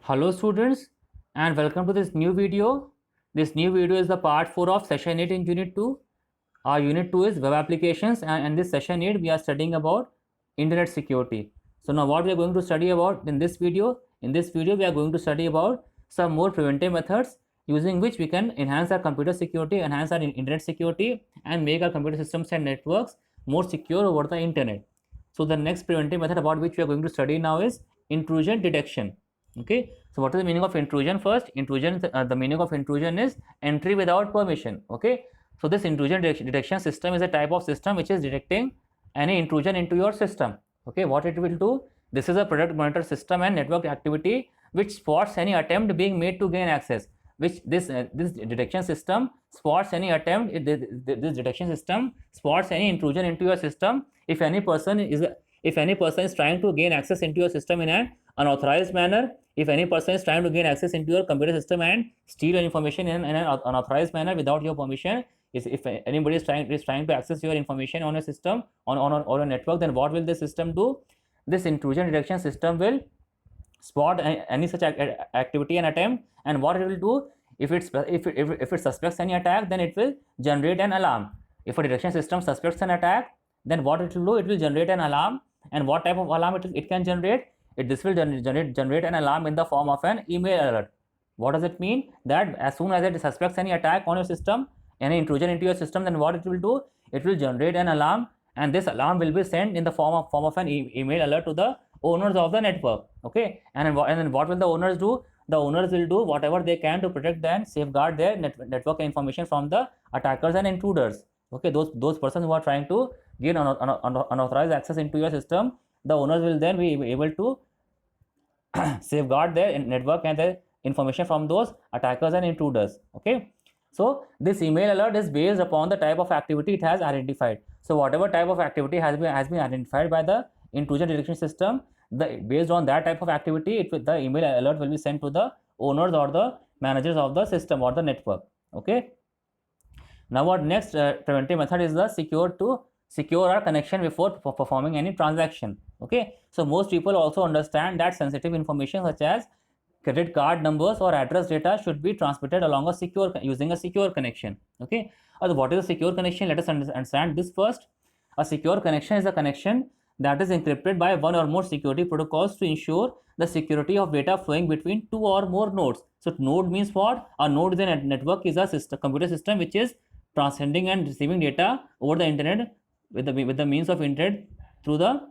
Hello students and welcome to this new video. This new video is the part 4 of session 8 in unit 2. Our unit 2 is web applications and in this session 8 we are studying about internet security. So now what we are going to study about in this video? In this video we are going to study about some more preventive methods using which we can enhance our computer security, enhance our internet security and make our computer systems and networks more secure over the internet. So the next preventive method about which we are going to study now is intrusion detection. Okay, so what is the meaning of intrusion? First, intrusion, the meaning of intrusion is entry without permission. Okay, so this intrusion detection system is a type of system which is detecting any intrusion into your system. Okay, what it will do, this is a product monitor system and network activity which spots any attempt being made to gain access, which this detection system spots any attempt, this detection system spots any intrusion into your system if any person is trying to gain access into your system in an unauthorized manner, if any person is trying to gain access into your computer system and steal your information in an unauthorized manner without your permission, if anybody is trying to access your information on a system on a network, then what will the system do? This intrusion detection system will spot any such activity and attempt, and what it will do, if it suspects any attack, then it will generate an alarm. If a detection system suspects an attack, then what it will do, it will generate an alarm. And what type of alarm it can generate? This will generate an alarm in the form of an email alert. What does it mean? That as soon as it suspects any attack on your system, any intrusion into your system, then what it will do, it will generate an alarm, and this alarm will be sent in the form of an email alert to the owners of the network. Okay, and then what will the owners do? The owners will do whatever they can to protect and safeguard their network information from the attackers and intruders. Okay, those persons who are trying to gain unauthorized access into your system, the owners will then be able to safeguard their network and their information from those attackers and intruders. Okay, so this email alert is based upon the type of activity it has identified. So whatever type of activity has been identified by the intrusion detection system, based on that type of activity, the email alert will be sent to the owners or the managers of the system or the network. Okay, now what next preventive method is the secure our connection before performing any transaction. Okay, so most people also understand that sensitive information such as credit card numbers or address data should be transmitted along using a secure connection. Okay, what is a secure connection? Let us understand this first. A secure connection is a connection that is encrypted by one or more security protocols to ensure the security of data flowing between two or more nodes. So node means what? A node in a network is a computer system which is transcending and receiving data over the internet with the means of internet through the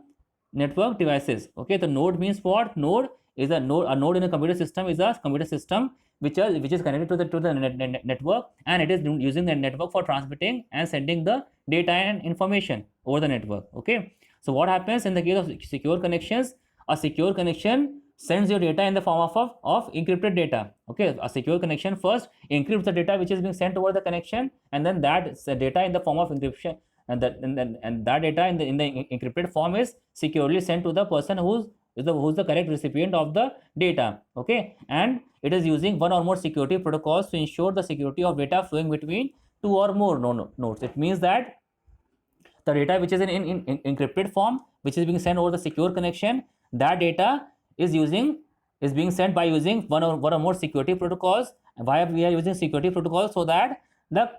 network devices. Okay, the node means what? Node is a node in a computer system is a computer system which is connected to the network, and it is using the network for transmitting and sending the data and information over the network. Okay, so what happens in the case of secure connections? A secure connection sends your data in the form of encrypted data. Okay, a secure connection first encrypts the data which is being sent over the connection, and then that data in the form of encryption, and that data in the encrypted form is securely sent to the person who's the correct recipient of the data. Okay, and it is using one or more security protocols to ensure the security of data flowing between two or more nodes. It means that the data which is in encrypted form, which is being sent over the secure connection, that data is being sent by using one or more security protocols. Why we are using security protocols? So that the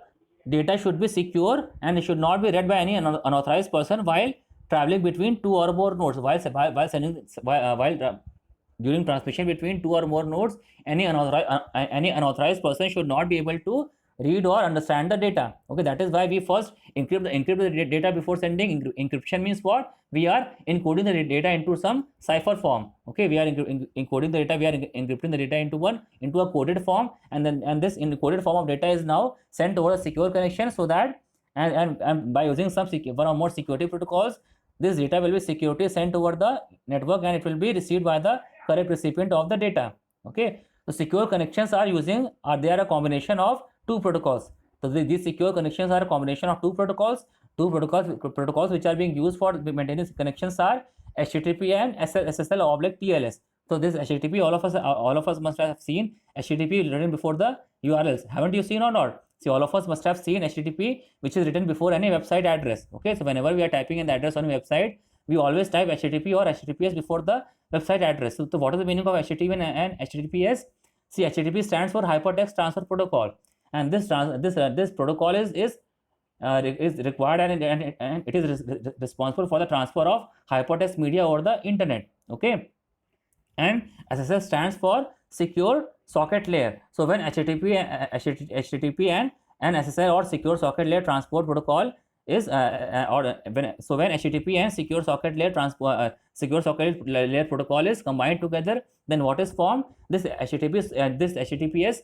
data should be secure and it should not be read by any unauthorized person while traveling between two or more nodes. While during transmission between two or more nodes, any unauthorized person should not be able to read or understand the data. Okay, that is why we first encrypt the data before sending. Encryption means what? We are encoding the data into some cipher form. Okay, we are encoding the data, we are encrypting the data into a coded form, and this encoded form of data is now sent over a secure connection, so that and by using one or more security protocols, this data will be securely sent over the network and it will be received by the correct recipient of the data. Okay, so secure connections are a combination of two protocols. So these secure connections are a combination of two protocols which are being used for maintaining connections are HTTP and SSL/TLS. So this HTTP, all of us must have seen HTTP written before the URLs. Haven't you seen or not? See, all of us must have seen HTTP which is written before any website address. Okay, so whenever we are typing in the address on a website, we always type HTTP or HTTPS before the website address. So what is the meaning of HTTP and HTTPS? See, HTTP stands for Hypertext Transfer Protocol, and this protocol is required and it is responsible for the transfer of hypertext media over the internet. Okay, and SSL stands for Secure Socket Layer. So when HTTP and SSL or Secure Socket Layer Transport Protocol is when HTTP and Secure Socket Layer Protocol is combined together, then what is formed? This HTTPS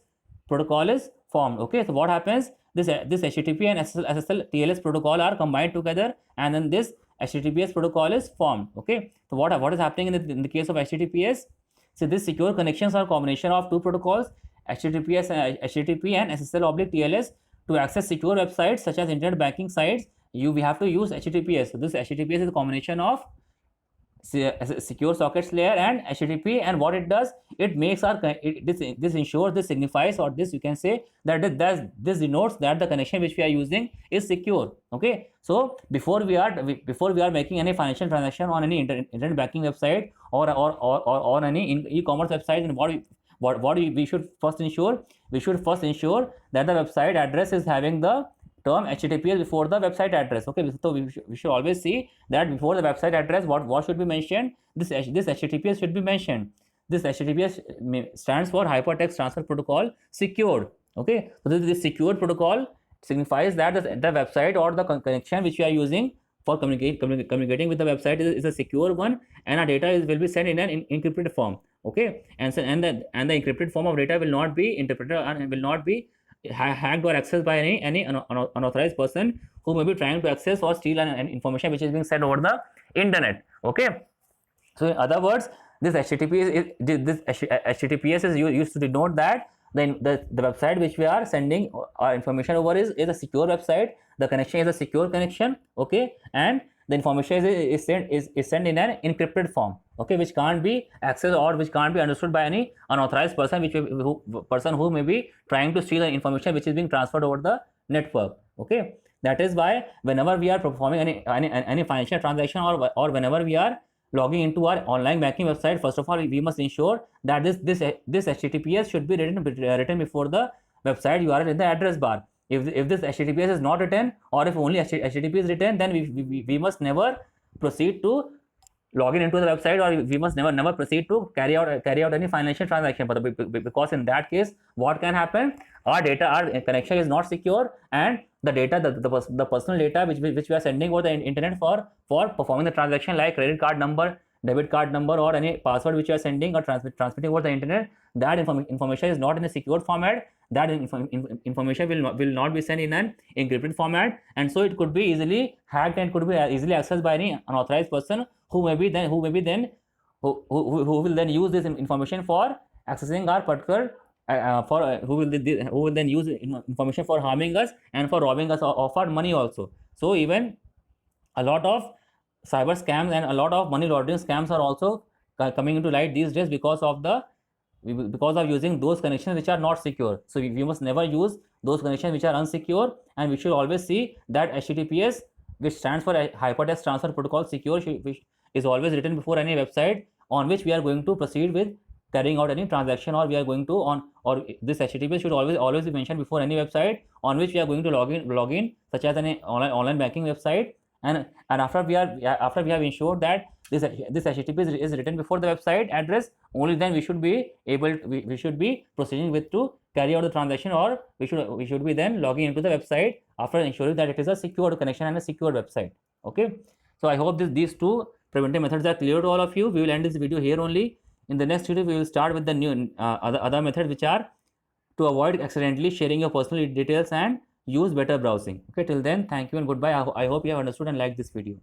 protocol is formed. Okay, so what happens? This HTTP and SSL TLS protocol are combined together, and then this HTTPS protocol is formed. Okay, so what is happening in the case of HTTPS? So these secure connections are a combination of two protocols, HTTP and SSL/TLS. To access secure websites such as internet banking sites, we have to use HTTPS. So this HTTPS is a combination of secure sockets layer and HTTP, and what it does, it makes this ensures, this signifies, or this you can say that this denotes that the connection which we are using is secure. Okay, so before we are making any financial transaction on any internet banking website or any e-commerce website, and we should first ensure, that the website address is having the term HTTPS before the website address. Okay, so we should always see that before the website address, what should be mentioned? This HTTPS should be mentioned. This HTTPS stands for Hypertext Transfer Protocol Secured. Okay, so this secured protocol signifies that the website or the connection which we are using for communicating with the website is a secure one, and our data will be sent in an encrypted form. Okay, and the encrypted form of data will not be interpreted and will not be hacked or accessed by any unauthorized person who may be trying to access or steal an information which is being sent over the internet. Okay, so in other words, this HTTPS is used to denote that the website which we are sending our information over is a secure website. The connection is a secure connection. Okay, and the information is sent in an encrypted form. Okay, which can't be accessed or which can't be understood by any unauthorized person, who may be trying to steal the information which is being transferred over the network. Okay, that is why whenever we are performing any financial transaction or whenever we are logging into our online banking website, first of all we must ensure that this HTTPS should be written before the website URL in the address bar. If this HTTPS is not written, or if only HTTP is written, then we must never proceed to log into the website, or we must never proceed to carry out any financial transaction. But because in that case, what can happen? Our connection is not secure, and the data, the personal data which we are sending over the internet for performing the transaction, like credit card number, debit card number, or any password which you are sending or transmitting over the internet, that information is not in a secured format. That information will not be sent in an encrypted format, and so it could be easily hacked and could be easily accessed by any unauthorized person who will then use this information for accessing our particular who will then use information for harming us and for robbing us of our money also. So even a lot of cyber scams and a lot of money laundering scams are also coming into light these days because of using those connections which are not secure. So we must never use those connections which are unsecure, and we should always see that HTTPS, which stands for Hypertext Transfer Protocol Secure, which is always written before any website on which we are going to proceed with carrying out any transaction, or we are going to or this HTTPS should always be mentioned before any website on which we are going to log in, such as an online banking website. And after we have ensured that this HTTP is written before the website address, only then we should be proceeding with to carry out the transaction, or we should be then logging into the website after ensuring that it is a secure connection and a secure website. Okay, so I hope these two preventive methods are clear to all of you. We will end this video here only. In the next video, we will start with the new other methods, which are to avoid accidentally sharing your personal details and use better browsing. Okay, till then, thank you and goodbye. I hope you have understood and liked this video.